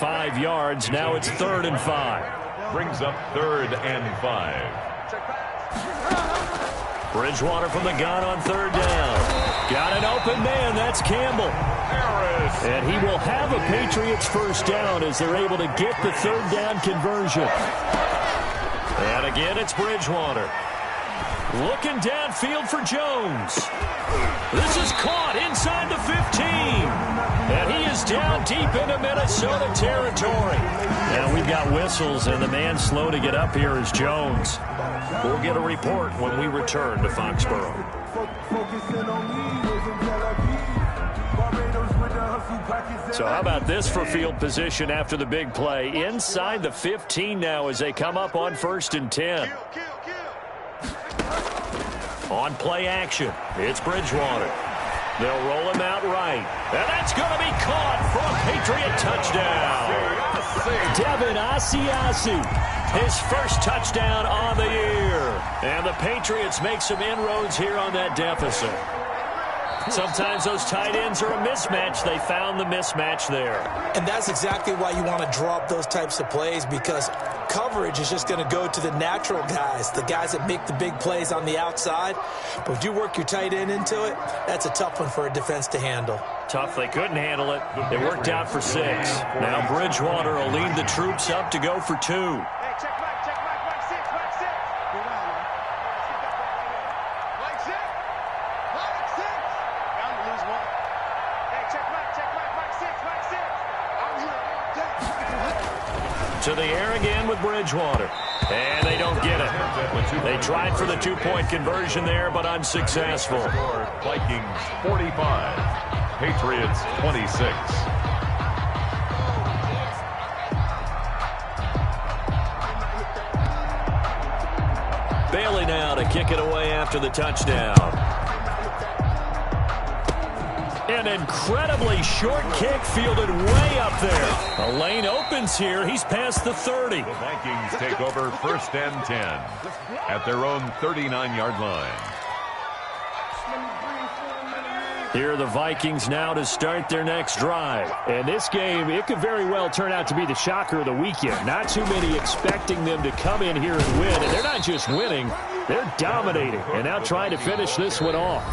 5 yards. Now it's 3rd and 5. Brings up 3rd and 5. Bridgewater from the gun on 3rd down. Got an open man. That's Campbell. Harris. And he will have a Patriots first down as they're able to get the 3rd down conversion. And again, it's Bridgewater. Looking downfield for Jones. This is caught inside the 15. And he is down deep into Minnesota territory. And we've got whistles, and the man slow to get up here is Jones. We'll get a report when we return to Foxborough. So how about this for field position after the big play? Inside the 15 now as they come up on 1st and 10. On play action, it's Bridgewater. They'll roll him out right. And that's going to be caught for a Patriot touchdown. Devin Asiasi, his first touchdown on the year. And the Patriots make some inroads here on that deficit. Sometimes those tight ends are a mismatch. They found the mismatch there. And that's exactly why you want to draw up those types of plays, because coverage is just going to go to the natural guys, the guys that make the big plays on the outside. But if you work your tight end into it, that's a tough one for a defense to handle. Tough. They couldn't handle it. It worked out for 6. Now Bridgewater will lead the troops up to go for 2. Hey, check back, Mike 6. Go down, man. Mike 6. Mike 6. Bound to lose one. Hey, check back, Mike 6. I'm here all day. To the air again with Bridgewater. And they don't get it. They tried for the 2-point conversion there, but unsuccessful. Vikings 45. Patriots 26. Bailey now to kick it away after the touchdown. An incredibly short kick fielded way up there. The lane opens here. He's past the 30. The Vikings take over 1st and 10 at their own 39-yard line. Here are the Vikings now to start their next drive. And this game, it could very well turn out to be the shocker of the weekend. Not too many expecting them to come in here and win. And they're not just winning, they're dominating. And now trying to finish this one off.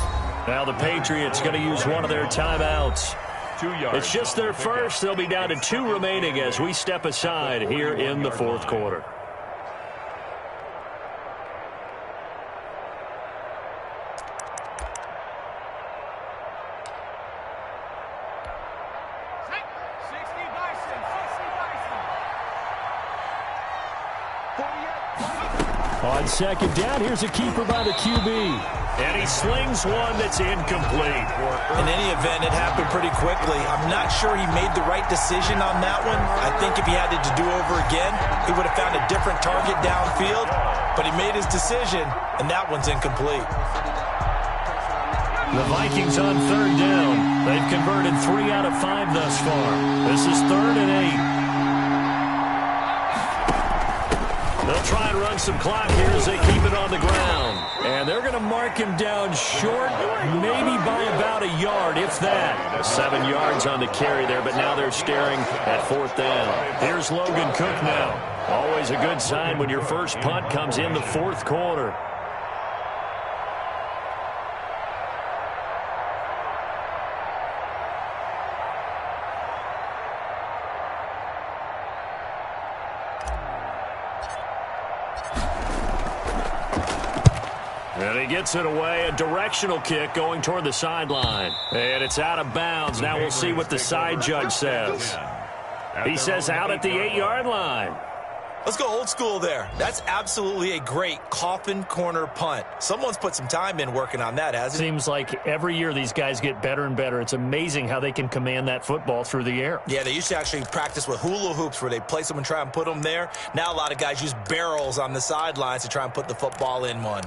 Now the Patriots going to use one of their timeouts. 2 yards. It's just their first. They'll be down to 2 remaining as we step aside here in the 4th quarter. On 2nd down, here's a keeper by the QB. And he slings one that's incomplete. In any event, it happened pretty quickly. I'm not sure he made the right decision on that one. I think if he had it to do over again, he would have found a different target downfield. But he made his decision, and that one's incomplete. The Vikings on 3rd down. They've converted 3 out of 5 thus far. This is 3rd and 8. They'll try and run some clock here as they keep it on the ground. And they're going to mark him down short, maybe by about a yard, if that. 7 yards on the carry there, but now they're staring at 4th down. Here's Logan Cook now. Always a good sign when your first punt comes in the 4th quarter. And he gets it away, a directional kick going toward the sideline. And it's out of bounds. Now we'll see what the side judge says. He says out at the 8-yard line. Let's go old school there. That's absolutely a great coffin corner punt. Someone's put some time in working on that, hasn't it? Seems like every year these guys get better and better. It's amazing how they can command that football through the air. Yeah, they used to actually practice with hula hoops where they place them and try and put them there. Now a lot of guys use barrels on the sidelines to try and put the football in one.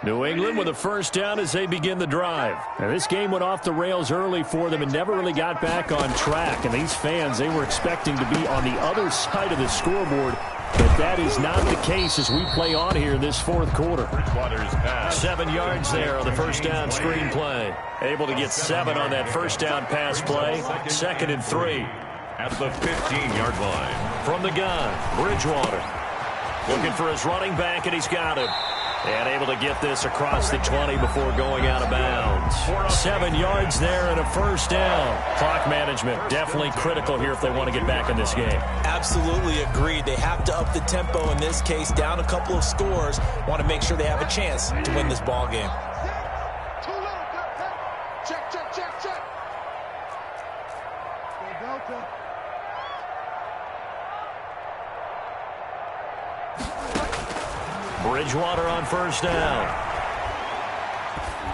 New England with a first down as they begin the drive. Now, this game went off the rails early for them and never really got back on track. And these fans, they were expecting to be on the other side of the scoreboard. But that is not the case as we play on here in this fourth quarter. 7 yards there on the first down screen play. Able to get 7 on that first down pass play. 2nd and 3. At the 15-yard line. From the gun, Bridgewater. Looking for his running back, and he's got it. And able to get this across the 20 before going out of bounds. 7 yards there and a first down. Clock management definitely critical here if they want to get back in this game. Absolutely agreed. They have to up the tempo in this case, down a couple of scores. Want to make sure they have a chance to win this ball game. Check, check, check, check. Delta. Bridgewater on first down.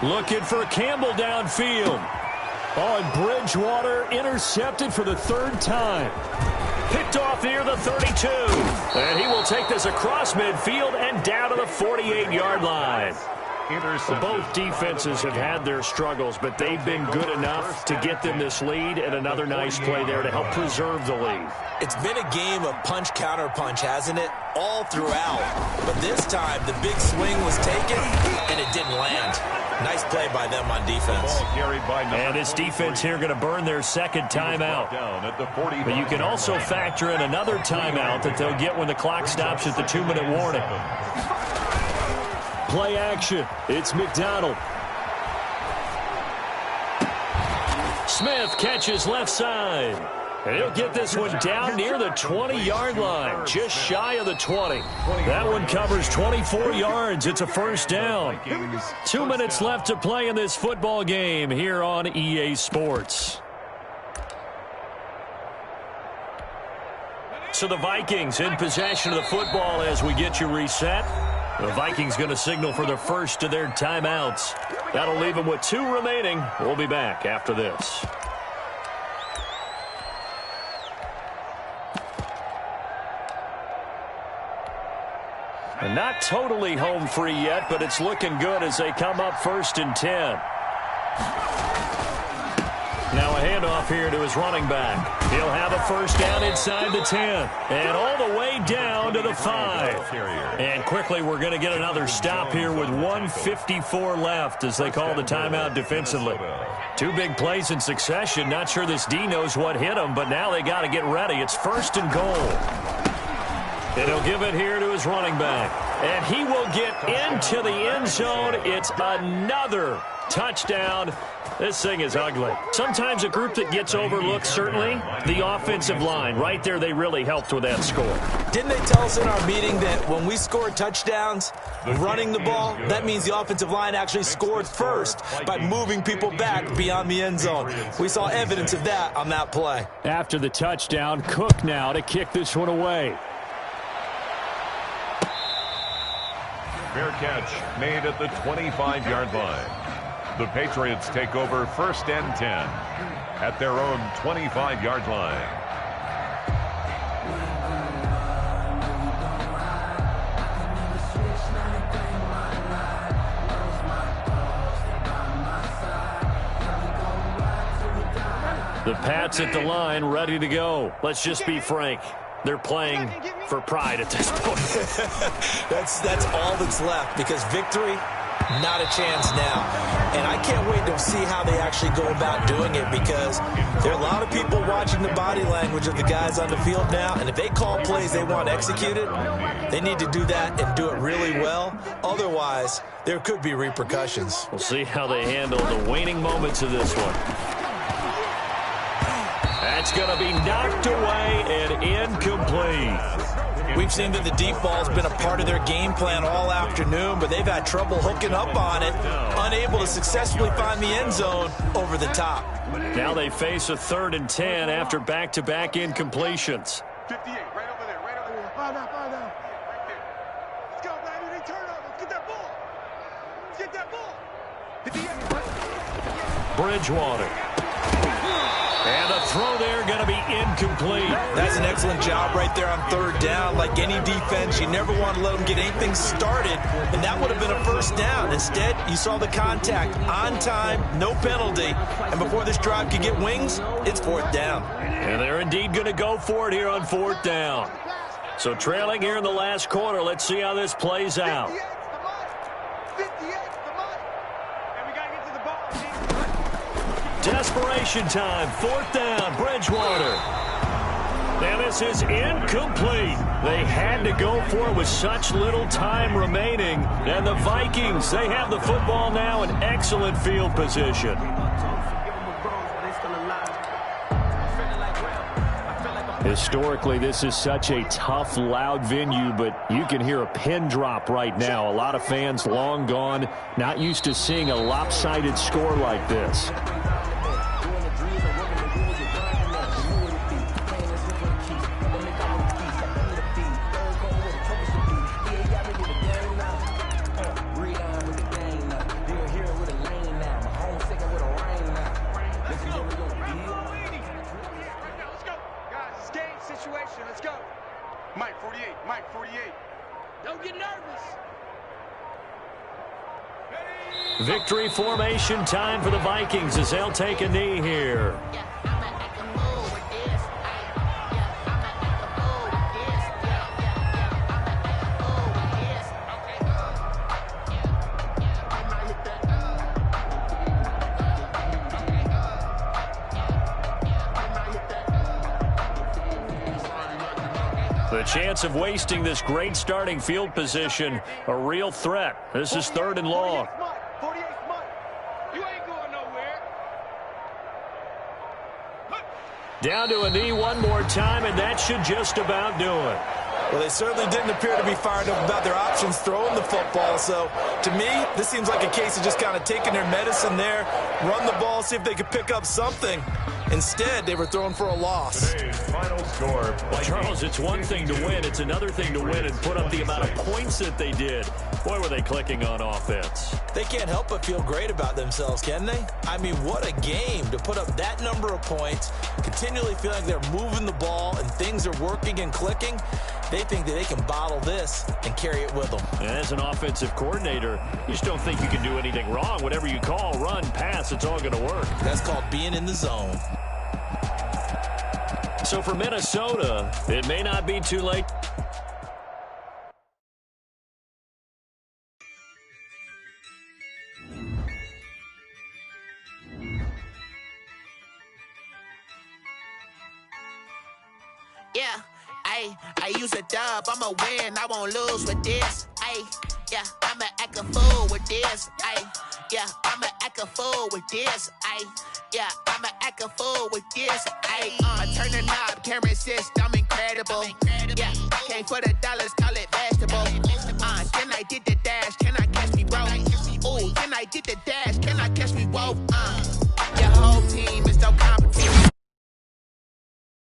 Looking for Campbell downfield. Oh, and Bridgewater intercepted for the 3rd time. Picked off near the 32. And he will take this across midfield and down to the 48-yard line. Both defenses have had their struggles, but they've been good enough to get them this lead, and another nice play there to help preserve the lead. It's been a game of punch-counter-punch, hasn't it? All throughout. But this time, the big swing was taken, and it didn't land. Nice play by them on defense. And this defense here going to burn their 2nd timeout. But you can also factor in another timeout that they'll get when the clock stops at the 2-minute warning. Play action. It's McDonald. Smith catches left side. And he'll get this one down near the 20-yard line, just shy of the 20. That one covers 24 yards. It's a first down. 2 minutes left to play in this football game here on EA Sports. So the Vikings in possession of the football as we get you reset. The Vikings going to signal for the first of their timeouts. That'll leave them with 2 remaining. We'll be back after this. And not totally home free yet, but it's looking good as they come up 1st and 10. Now a handoff here to his running back. He'll have a first down inside the 10. And all the way down to the 5. And quickly we're going to get another stop here with 1:54 left as they call the timeout defensively. 2 big plays in succession. Not sure this D knows what hit him, but now they got to get ready. It's 1st and goal. And he'll give it here to his running back. And he will get into the end zone. It's another touchdown. This thing is ugly. Sometimes a group that gets overlooked, certainly, the offensive line. Right there, they really helped with that score. Didn't they tell us in our meeting that when we score touchdowns, running the ball, that means the offensive line actually scored first by moving people back beyond the end zone? We saw evidence of that on that play. After the touchdown, Cook now to kick this one away. Fair catch made at the 25-yard line. The Patriots take over 1st and 10 at their own 25-yard line. The Pats at the line, ready to go. Let's just be frank. They're playing for pride at this point. That's all that's left because victory, not a chance now. And I can't wait to see how they actually go about doing it because there are a lot of people watching the body language of the guys on the field now. And if they call plays they want executed, they need to do that and do it really well. Otherwise, there could be repercussions. We'll see how they handle the waning moments of this one. That's going to be knocked away and incomplete. We've seen that the deep ball's been a part of their game plan all afternoon, but they've had trouble hooking up on it, unable to successfully find the end zone over the top. Now they face a 3rd and 10 after back-to-back incompletions. 58, right over there, right over there. Find out. Right there. Let's go, baby. They turn over. Let's get that ball. Let's get that ball. 58. Bridgewater. And the throw there going to be incomplete. That's an excellent job right there on 3rd down. Like any defense, you never want to let them get anything started, and that would have been a 1st down. Instead, you saw the contact on time, no penalty, and before this drive could get wings, it's 4th down. And they're indeed going to go for it here on 4th down. So trailing here in the last quarter, let's see how this plays out. 58, come on. And we got to get to the ball. Desperation time, 4th down, Bridgewater. And this is incomplete. They had to go for it with such little time remaining. And the Vikings, they have the football now in excellent field position. Historically, this is such a tough, loud venue, but you can hear a pin drop right now. A lot of fans long gone, not used to seeing a lopsided score like this. Let's go. Mike, 48. Mike, 48. Don't get nervous. Victory formation time for the Vikings as they'll take a knee here. The chance of wasting this great starting field position, a real threat. This is 3rd and long. 48 Mike. You ain't going nowhere. Down to a knee one more time, and that should just about do it. Well, they certainly didn't appear to be fired up about their options throwing the football. So, to me, this seems like a case of just kind of taking their medicine there, run the ball, see if they could pick up something. Instead, they were throwing for a loss. Today's final score. Charles, it's one thing to win. It's another thing to win and put up the amount of points that they did. Boy, were they clicking on offense. They can't help but feel great about themselves, can they? I mean, what a game to put up that number of points, continually feeling like they're moving the ball and things are working and clicking. They think that they can bottle this and carry it with them. And as an offensive coordinator, you just don't think you can do anything wrong. Whatever you call, run, pass, it's all going to work. That's called being in the zone. So for Minnesota, it may not be too late. Yeah, I use a dub, I'ma win, I won't lose with this. Yeah, I'ma act a fool with this. Yeah, I'ma act a fool with this. Yeah, I'ma act a fool with this. I turn the knob, can't resist, I'm incredible. Yeah, came for the dollars, call it vegetable. Then I did the dash, can I catch me, bro? Ooh, then I did the dash, can I catch me, whoa? Your whole team